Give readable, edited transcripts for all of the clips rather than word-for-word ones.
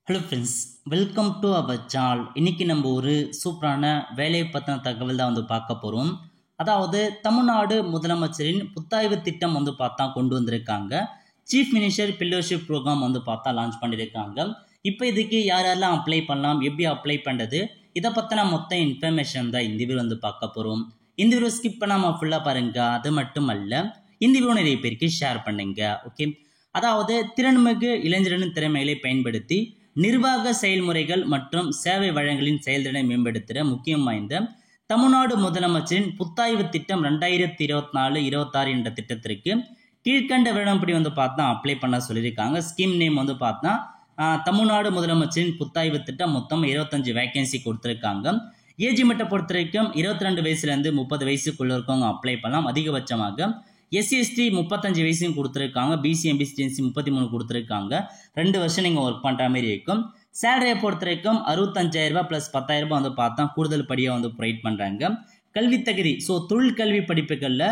Hello friends, welcome to our channel. இன்றைக்கி நம்ம ஒரு சூப்பரான வேலையை பற்றின தகவல் தான் பார்க்க போகிறோம். அதாவது தமிழ்நாடு முதலமைச்சரின் புத்தாய்வு திட்டம் கொண்டு வந்திருக்காங்க. Chief minister fellowship program launch பண்ணியிருக்காங்க. இப்போ இதுக்கு யாரெல்லாம் அப்ளை பண்ணலாம், எப்படி அப்ளை பண்ணுறது, இதை பற்றின மொத்த இன்ஃபர்மேஷன் தான் இந்த வீடியோ பார்க்க போகிறோம். இந்த வீடியோ ஸ்கிப் பண்ணாமல் ஃபுல்லாக பாருங்கள். அது மட்டும் அல்ல, இந்த வீடியோ நிறைய பேருக்கு ஷேர் பண்ணுங்க. ஓகே, அதாவது திறன்மிகு இளைஞரின் திறமைகளை பயன்படுத்தி நிர்வாக செயல்முறைகள் மற்றும் சேவை வழங்கலின் செயல்திறனை மேம்படுத்துகிற முக்கியம் வாய்ந்த தமிழ்நாடு முதலமைச்சரின் புத்தாய்வு திட்டம் 2024-26 என்ற திட்டத்திற்கு கீழ்கண்ட விவரப்படி அப்ளை பண்ண சொல்லியிருக்காங்க. ஸ்கீம் நேம் தமிழ்நாடு முதலமைச்சரின் புத்தாய்வு திட்டம். மொத்தம் 25 வேகன்சி கொடுத்துருக்காங்க. ஏஜ் லிமிட்டை பொறுத்த வரைக்கும் 22 வயசுலேருந்து 30 வயசுக்குள்ள இருக்கவங்க அப்ளை பண்ணலாம். அதிகபட்சமாக SC/ST 35 வயசும் கொடுத்துருக்காங்க. BC MBC 33 கொடுத்துருக்காங்க. 2 வருஷம் நீங்கள் ஒர்க் பண்ணுற மாதிரி இருக்கும். சேலரியை பொறுத்த வரைக்கும் 65,000 ரூபாய் ப்ளஸ் 10,000 ரூபாய் கூடுதல் படியாக ப்ரொவைட் பண்ணுறாங்க. கல்வி தகுதி, தொழில் கல்வி படிப்புகளில்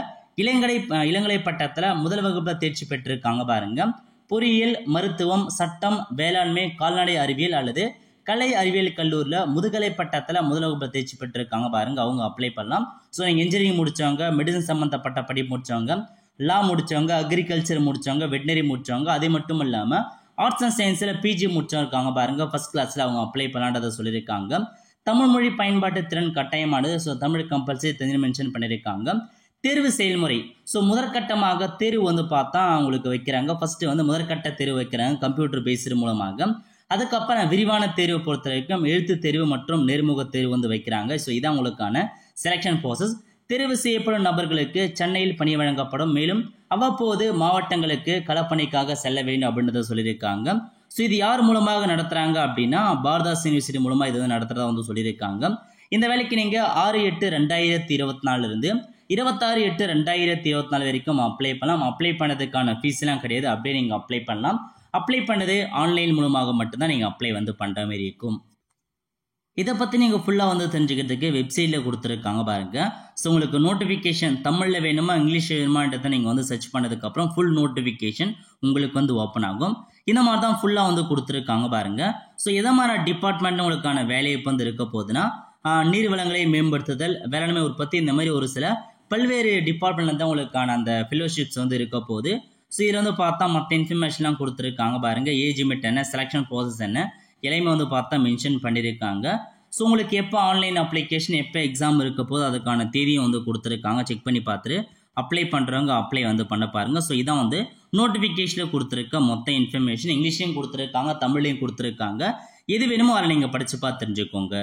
இளங்கலை பட்டத்தில் முதல் வகுப்பில் தேர்ச்சி பெற்றிருக்காங்க பாருங்க. பொறியியல், மருத்துவம், சட்டம், வேளாண்மை, கால்நடை அறிவியல் அல்லது கலை அறிவியல் கல்லூரியில் முதுகலை பட்டத்தில் முதல் வகுப்பில் தேர்ச்சி பெற்றிருக்காங்க பாருங்க, அவங்க அப்ளை பண்ணலாம். நீங்கள் இன்ஜினியரிங் முடித்தவங்க, மெடிசன் சம்மந்தப்பட்ட படிப்பு முடித்தவங்க, லா முடித்தவங்க, அக்ரிகல்ச்சர் முடித்தவங்க, வெட்டினரி முடித்தவங்க, அதே மட்டும் இல்லாமல் ஆர்ட்ஸ் அண்ட் சயின்ஸில் PG முடித்தவங்க இருக்காங்க பாருங்க, ஃபர்ஸ்ட் கிளாஸில் அவங்க அப்ளை பண்ணலான்றதை சொல்லியிருக்காங்க. தமிழ் மொழி பயன்பாட்டு திறன் கட்டாயமானது. தமிழ் கம்பல்சரி தெரிஞ்சு மென்ஷன் பண்ணியிருக்காங்க. தேர்வு செயல்முறை, முதற்கட்டமாக தேர்வு அவங்களுக்கு வைக்கிறாங்க. ஃபர்ஸ்ட் முதற்கட்ட தேர்வு வைக்கிறாங்க கம்ப்யூட்டர் பேஸ்டு மூலமாக. அதுக்கப்புறம் விரிவான தேர்வு பொறுத்த வரைக்கும் எழுத்து தேர்வு மற்றும் நேர்முக தேர்வு வைக்கிறாங்க. இதான் உங்களுக்கான செலெக்ஷன் ப்ராசஸ். தேர்வு செய்யப்படும் நபர்களுக்கு சென்னையில் பணி வழங்கப்படும். மேலும் அவ்வப்போது மாவட்டங்களுக்கு களப்பணிக்காக செல்ல வேண்டும் அப்படின்றத சொல்லியிருக்காங்க. இது யார் மூலமாக நடத்துறாங்க அப்படின்னா பாரதாஸ் யூனிவர்சிட்டி மூலமாக இது நடத்துறதா சொல்லியிருக்காங்க. இந்த வேலைக்கு நீங்கள் 6/8/2024 இருந்து 26/8/2024 வரைக்கும் அப்ளை பண்ணலாம். அப்ளை பண்ணதுக்கான ஃபீஸ்லாம் கிடையாது, அப்படியே நீங்கள் அப்ளை பண்ணலாம். அப்ளை பண்ணது ஆன்லைன் மூலமாக மட்டும்தான் நீங்கள் அப்ளை பண்ணுற மாதிரி இருக்கும். இதை பற்றி நீங்கள் ஃபுல்லாக தெரிஞ்சுக்கிறதுக்கு வெப்சைட்டில் கொடுத்துருக்காங்க பாருங்கள். உங்களுக்கு நோட்டிஃபிகேஷன் தமிழில் வேணுமா இங்கிலீஷில் வேணுமான்றதை நீங்கள் சர்ச் பண்ணதுக்கப்புறம் ஃபுல் நோட்டிஃபிகேஷன் உங்களுக்கு ஓப்பன் ஆகும். இந்த மாதிரி தான் ஃபுல்லாக கொடுத்துருக்காங்க பாருங்கள். எதை மாதிரி டிபார்ட்மெண்ட் உங்களுக்கான வேலையை இருக்க போகுதுன்னா நீர் வளங்களை மேம்படுத்துதல், வேளாண்மை உற்பத்தி, இந்த மாதிரி ஒரு சில பல்வேறு டிபார்ட்மெண்ட்ல தான் உங்களுக்கான அந்த ஃபெல்லோஷிப்ஸ் இருக்க போகுது. இதில் பார்த்தா மற்ற இன்ஃபர்மேஷன்லாம் கொடுத்துருக்காங்க பாருங்க. ஏஜ் லிமிட் என்ன, செலெக்ஷன் ப்ராசஸ் என்ன, எல்லாமே பார்த்தா மென்ஷன் பண்ணியிருக்காங்க. உங்களுக்கு எப்போ ஆன்லைன் அப்ளிகேஷன், எப்போ எக்ஸாம் இருக்க போது அதுக்கான தேதியும் கொடுத்துருக்காங்க. செக் பண்ணி பார்த்துட்டு அப்ளை பண்ணுறவங்க அப்ளை பண்ண பாருங்க. இதான் நோட்டிஃபிகேஷனில் கொடுத்துருக்க மொத்த இன்ஃபர்மேஷன். இங்கிலீஷ்லையும் கொடுத்துருக்காங்க, தமிழ்லையும் கொடுத்துருக்காங்க. எது வேணுமோ அதை நீங்கள் படித்து பார்த்து தெரிஞ்சுக்கோங்க.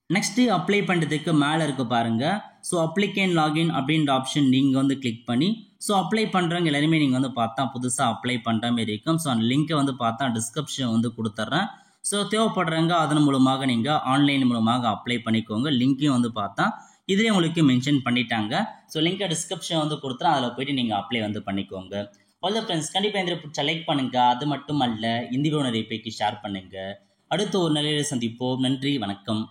நெக்ஸ்ட்டு அப்ளை பண்ணுறதுக்கு மேலே இருக்க பாருங்கள். அப்ளிகேன் லாகின் அப்படின்ற ஆப்ஷன் நீங்கள் கிளிக் பண்ணி அப்ளை பண்ணுறவங்க எல்லாருமே நீங்கள் பார்த்தா புதுசாக அப்ளை பண்ணுற மாதிரி இருக்கும். அந்த லிங்க்கை பார்த்தா டிஸ்கிரிப்ஷன் கொடுத்துட்றேன். தேவைப்படுறவங்க அதன் மூலமாக நீங்கள் ஆன்லைன் மூலமாக அப்ளை பண்ணிக்கோங்க. லிங்க்கையும் பார்த்தா இதிலே உங்களுக்கு மென்ஷன் பண்ணிட்டாங்க. லிங்கை டிஸ்கிரிப்ஷன் கொடுத்துறேன், அதில் போய்ட்டு நீங்கள் அப்ளை பண்ணிக்கோங்க. ஆல் த ஃப்ரெண்ட்ஸ், கண்டிப்பாக இந்த பிடிச்ச லைக் பண்ணுங்கள். அது மட்டும் அல்ல, இந்த வீடியோ நிறைய பேருக்கு ஷேர் பண்ணுங்கள். அடுத்து ஒரு நிலையில் சந்திப்போம். நன்றி, வணக்கம்.